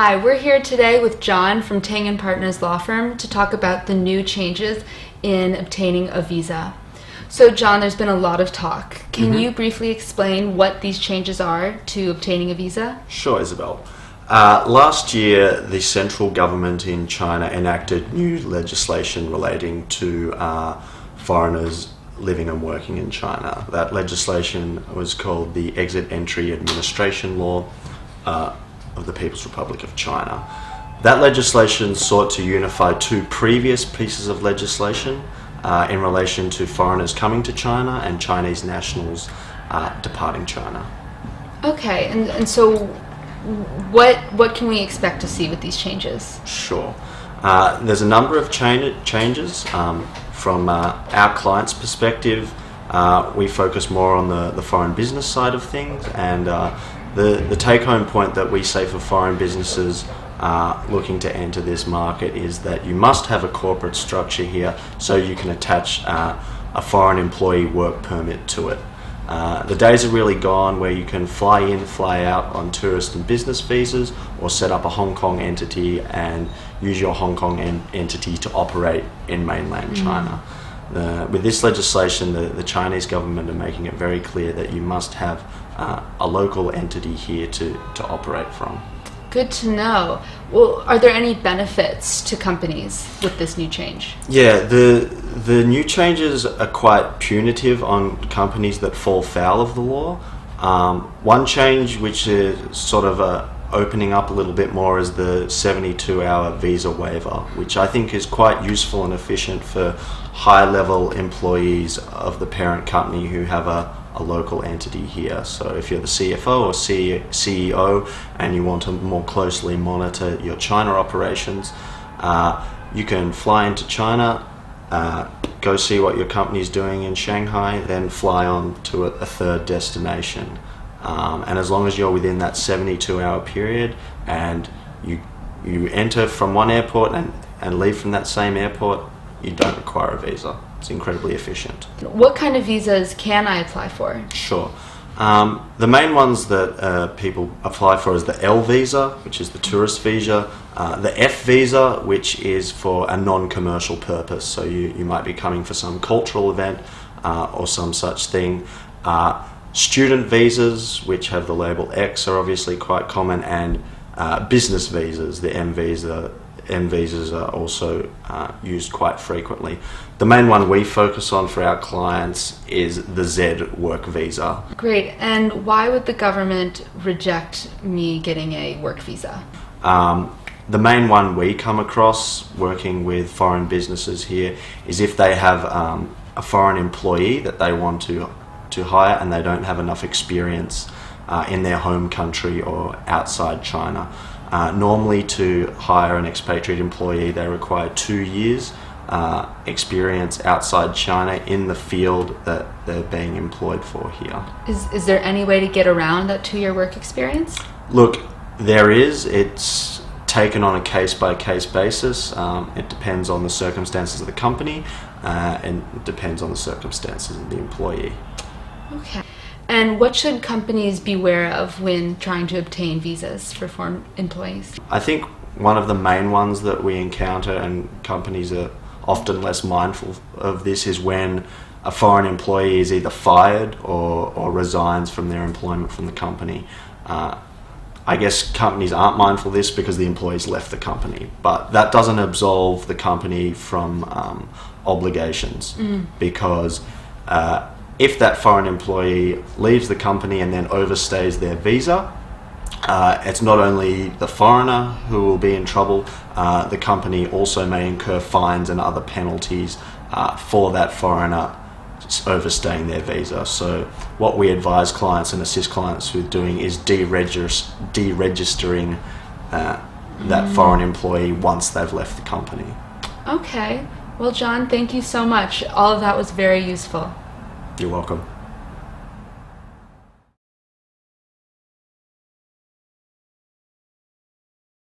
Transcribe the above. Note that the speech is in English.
Hi, we're here today with John from Tang and Partners Law Firm to talk about the new changes in obtaining a visa. So John, there's been a lot of talk. Can you briefly explain what these changes are to obtaining a visa? Sure, Isabelle. Last year, the central government in China enacted new legislation relating to foreigners living and working in China. That legislation was called the Exit Entry Administration Law of the People's Republic of China. That legislation sought to unify two previous pieces of legislation in relation to foreigners coming to China and Chinese nationals departing China. Okay, and so what can we expect to see with these changes? Sure. There's a number of changes. From our client's perspective, we focus more on the foreign business side of things, and the take-home point that we say for foreign businesses looking to enter this market is that you must have a corporate structure here so you can attach a foreign employee work permit to it. The days are really gone where you can fly in, fly out on tourist and business visas, or set up a Hong Kong entity and use your Hong Kong entity to operate in mainland China. With this legislation, the Chinese government are making it very clear that you must have a local entity here to operate from. Good to know. Well, are there any benefits to companies with this new change? Yeah, the new changes are quite punitive on companies that fall foul of the law. One change which is sort of opening up a little bit more is the 72-hour visa waiver, which I think is quite useful and efficient for high-level employees of the parent company who have a local entity here. So if you're the CFO or CEO and you want to more closely monitor your China operations, you can fly into China, go see what your company is doing in Shanghai, then fly on to a third destination. And as long as you're within that 72-hour period and you enter from one airport and leave from that same airport, you don't require a visa. It's incredibly efficient. What kind of visas can I apply for? Sure. The main ones that people apply for is the L visa, which is the tourist visa, the F visa, which is for a non-commercial purpose. So you might be coming for some cultural event or some such thing. Student visas, which have the label X, are obviously quite common, and business visas, the M visas are also used quite frequently. The main one we focus on for our clients is the Z work visa. Great. And why would the government reject me getting a work visa? The main one we come across working with foreign businesses here is if they have a foreign employee that they want to hire and they don't have enough experience in their home country or outside China. Normally, to hire an expatriate employee, they require 2 years experience outside China in the field that they're being employed for here. Is there any way to get around that 2-year work experience? Look, there is. It's taken on a case-by-case basis. It depends on the circumstances of the company and it depends on the circumstances of the employee. Okay. And what should companies be aware of when trying to obtain visas for foreign employees? I think one of the main ones that we encounter, and companies are often less mindful of this, is when a foreign employee is either fired or resigns from their employment from the company. I guess companies aren't mindful of this because the employee's left the company, but that doesn't absolve the company from obligations because if that foreign employee leaves the company and then overstays their visa, it's not only the foreigner who will be in trouble, the company also may incur fines and other penalties for that foreigner overstaying their visa. So what we advise clients and assist clients with doing is deregistering that foreign employee once they've left the company. Okay. Well, John, thank you so much. All of that was very useful. You're welcome.